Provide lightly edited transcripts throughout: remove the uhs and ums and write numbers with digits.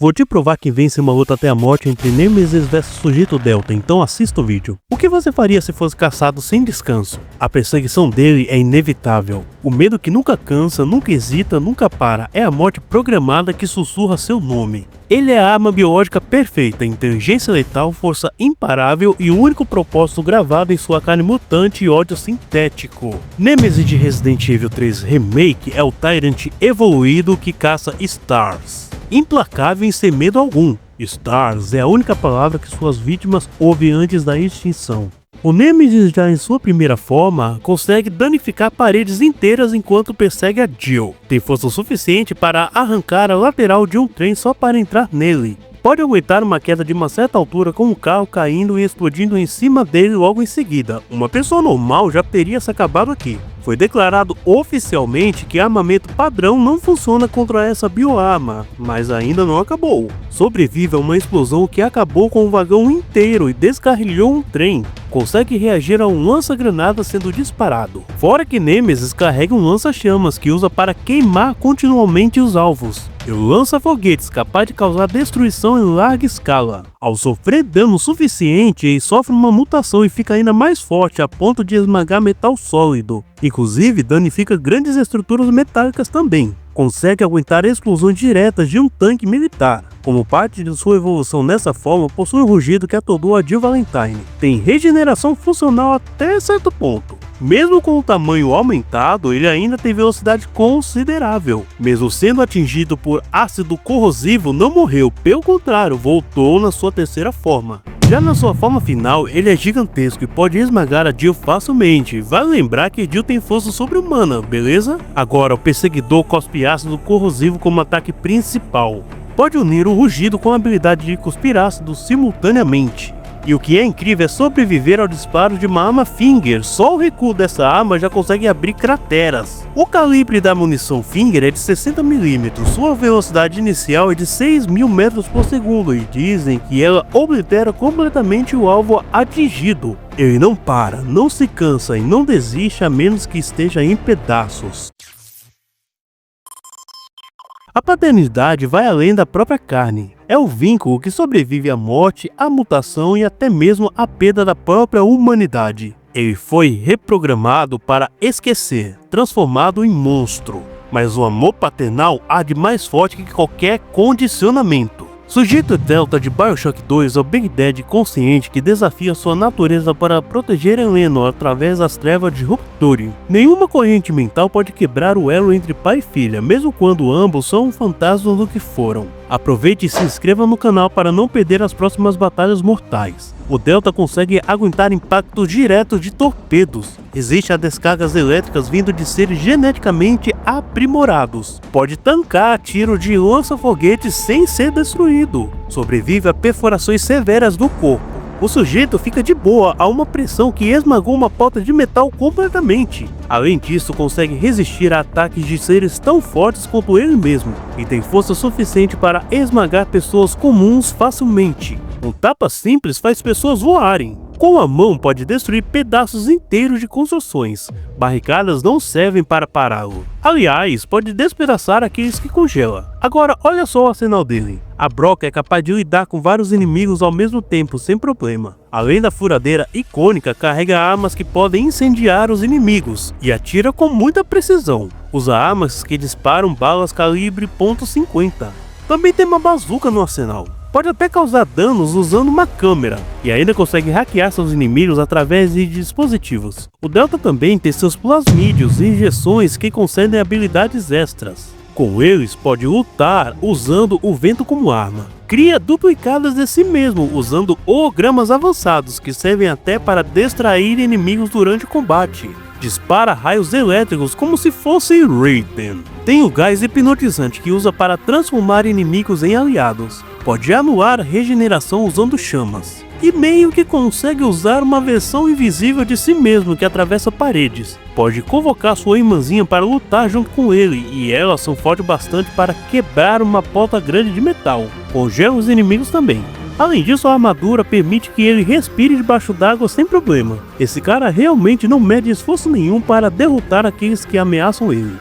Vou te provar que vence uma luta até a morte entre Nemesis vs Sujeito Delta, então assista o vídeo. O que você faria se fosse caçado sem descanso? A perseguição dele é inevitável. O medo que nunca cansa, nunca hesita, nunca para, é a morte programada que sussurra seu nome. Ele é a arma biológica perfeita, inteligência letal, força imparável e o único propósito gravado em sua carne mutante e ódio sintético. Nemesis de Resident Evil 3 Remake é o Tyrant evoluído que caça Stars. Implacável em sem medo algum, Stars é a única palavra que suas vítimas ouvem antes da extinção. O Nemesis já em sua primeira forma consegue danificar paredes inteiras enquanto persegue a Jill. Tem força suficiente para arrancar a lateral de um trem só para entrar nele. Pode aguentar uma queda de uma certa altura com um carro caindo e explodindo em cima dele logo em seguida. Uma pessoa normal já teria se acabado aqui. Foi declarado oficialmente que armamento padrão não funciona contra essa bioarma, mas ainda não acabou. Sobrevive a uma explosão que acabou com o vagão inteiro e descarrilhou um trem. Consegue reagir a um lança-granada sendo disparado. Fora que Nemesis carrega um lança-chamas que usa para queimar continuamente os alvos. E o lança-foguetes capaz de causar destruição em larga escala. Ao sofrer dano suficiente, ele sofre uma mutação e fica ainda mais forte a ponto de esmagar metal sólido. Inclusive danifica grandes estruturas metálicas também. Consegue aguentar explosões diretas de um tanque militar. Como parte de sua evolução nessa forma, possui um rugido que atordou a Jill Valentine. Tem regeneração funcional até certo ponto. Mesmo com o tamanho aumentado, ele ainda tem velocidade considerável. Mesmo sendo atingido por ácido corrosivo, não morreu, pelo contrário, voltou na sua terceira forma. Já na sua forma final, ele é gigantesco e pode esmagar a Jill facilmente. Vale lembrar que Jill tem força sobre-humana, beleza? Agora, o perseguidor cospe ácido corrosivo como ataque principal. Pode unir o rugido com a habilidade de cuspir ácido simultaneamente. E o que é incrível é sobreviver ao disparo de uma arma Finger. Só o recuo dessa arma já consegue abrir crateras. O calibre da munição Finger é de 60mm, sua velocidade inicial é de 6.000 metros por segundo e dizem que ela oblitera completamente o alvo atingido. Ele não para, não se cansa e não desiste a menos que esteja em pedaços. A paternidade vai além da própria carne. É o vínculo que sobrevive à morte, à mutação e até mesmo à perda da própria humanidade. Ele foi reprogramado para esquecer, transformado em monstro. Mas o amor paternal há de mais forte que qualquer condicionamento. Sujeito Delta de BioShock 2 é o Big Daddy consciente que desafia sua natureza para proteger Eleanor através das trevas de Rupture. Nenhuma corrente mental pode quebrar o elo entre pai e filha, mesmo quando ambos são fantasmas do que foram. Aproveite e se inscreva no canal para não perder as próximas batalhas mortais. O Delta consegue aguentar impactos diretos de torpedos. Existem as descargas elétricas vindo de seres geneticamente aprimorados. Pode tancar tiro de lança-foguetes sem ser destruído. Sobrevive a perfurações severas do corpo. O sujeito fica de boa a uma pressão que esmagou uma porta de metal completamente. Além disso, consegue resistir a ataques de seres tão fortes quanto ele mesmo, e tem força suficiente para esmagar pessoas comuns facilmente. Um tapa simples faz pessoas voarem. Com a mão pode destruir pedaços inteiros de construções. Barricadas não servem para pará-lo. Aliás, pode despedaçar aqueles que congela. Agora olha só o arsenal dele. A broca é capaz de lidar com vários inimigos ao mesmo tempo sem problema. Além da furadeira icônica, carrega armas que podem incendiar os inimigos e atira com muita precisão. Usa armas que disparam balas calibre .50. Também tem uma bazuca no arsenal. Pode até causar danos usando uma câmera, e ainda consegue hackear seus inimigos através de dispositivos. O Delta também tem seus plasmídeos e injeções que concedem habilidades extras. Com eles, pode lutar usando o vento como arma. Cria duplicadas de si mesmo usando hologramas avançados que servem até para distrair inimigos durante o combate. Dispara raios elétricos como se fosse Raiden. Tem o gás hipnotizante que usa para transformar inimigos em aliados. Pode anular a regeneração usando chamas. E meio que consegue usar uma versão invisível de si mesmo que atravessa paredes. Pode convocar sua irmãzinha para lutar junto com ele, e elas são fortes bastante para quebrar uma porta grande de metal. Congela os inimigos também. Além disso, a armadura permite que ele respire debaixo d'água sem problema. Esse cara realmente não mede esforço nenhum para derrotar aqueles que ameaçam ele.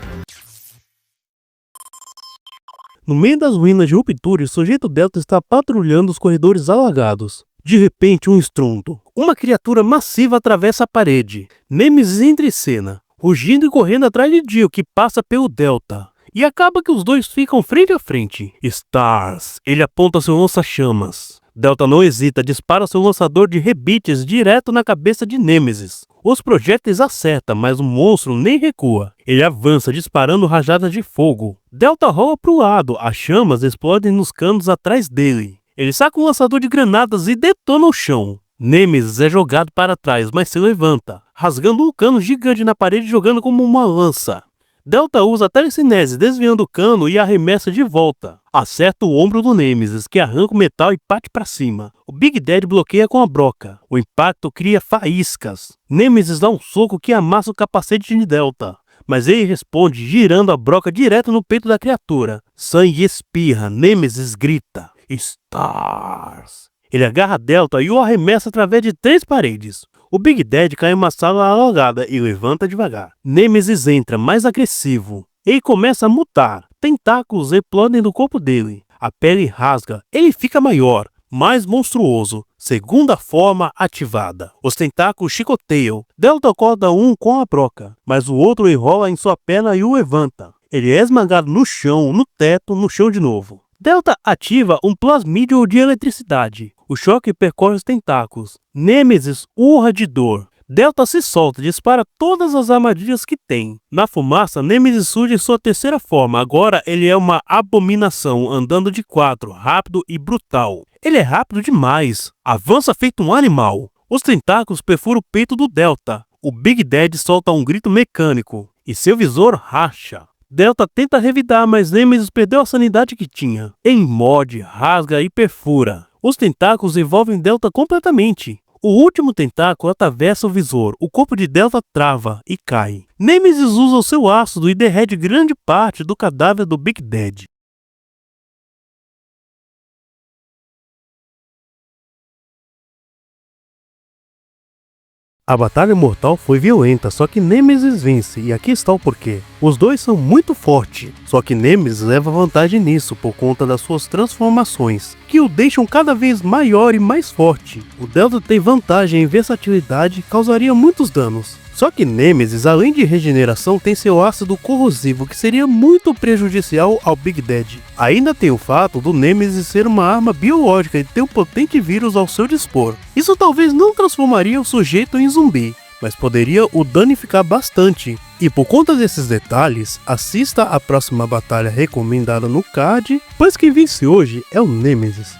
No meio das ruínas de Rupture, o sujeito Delta está patrulhando os corredores alagados. De repente, um estrondo. Uma criatura massiva atravessa a parede. Nemesis entra em cena, rugindo e correndo atrás de Dio, que passa pelo Delta. E acaba que os dois ficam frente a frente. Stars. Ele aponta seu lança-chamas. Delta não hesita, dispara seu lançador de rebites direto na cabeça de Nemesis. Os projéteis acertam, mas o monstro nem recua. Ele avança, disparando rajadas de fogo. Delta rola para o lado, as chamas explodem nos canos atrás dele. Ele saca um lançador de granadas e detona o chão. Nemesis é jogado para trás, mas se levanta, rasgando um cano gigante na parede e jogando como uma lança. Delta usa a telecinese, desviando o cano e arremessa de volta. Acerta o ombro do Nemesis, que arranca o metal e parte para cima. O Big Daddy bloqueia com a broca. O impacto cria faíscas. Nemesis dá um soco que amassa o capacete de Delta, mas ele responde girando a broca direto no peito da criatura. Sangue espirra. Nemesis grita: Stars! Ele agarra Delta e o arremessa através de 3 paredes. O Big Daddy cai em uma sala alagada e levanta devagar. Nemesis entra, mais agressivo. Ele começa a mutar. Tentáculos explodem do corpo dele. A pele rasga. Ele fica maior, mais monstruoso. Segunda forma ativada. Os tentáculos chicoteiam. Delta corta um com a broca, mas o outro enrola em sua perna e o levanta. Ele é esmagado no chão, no teto, no chão de novo. Delta ativa um plasmídio de eletricidade. O choque percorre os tentáculos. Nemesis urra de dor. Delta se solta e dispara todas as armadilhas que tem. Na fumaça, Nemesis surge em sua terceira forma. Agora ele é uma abominação, andando de 4, rápido e brutal. Ele é rápido demais. Avança feito um animal. Os tentáculos perfuram o peito do Delta. O Big Daddy solta um grito mecânico e seu visor racha. Delta tenta revidar, mas Nemesis perdeu a sanidade que tinha. Ele morde, rasga e perfura. Os tentáculos envolvem Delta completamente. O último tentáculo atravessa o visor. O corpo de Delta trava e cai. Nemesis usa o seu ácido e derrete grande parte do cadáver do Big Daddy. A batalha mortal foi violenta, só que Nemesis vence, e aqui está o porquê. Os dois são muito fortes, só que Nemesis leva vantagem nisso por conta das suas transformações, que o deixam cada vez maior e mais forte. O Delta tem vantagem em versatilidade e causaria muitos danos. Só que Nemesis, além de regeneração, tem seu ácido corrosivo, que seria muito prejudicial ao Big Daddy. Ainda tem o fato do Nemesis ser uma arma biológica e ter um potente vírus ao seu dispor. Isso talvez não transformaria o sujeito em zumbi, mas poderia o danificar bastante. E por conta desses detalhes, assista a próxima batalha recomendada no card, pois quem vence hoje é o Nemesis.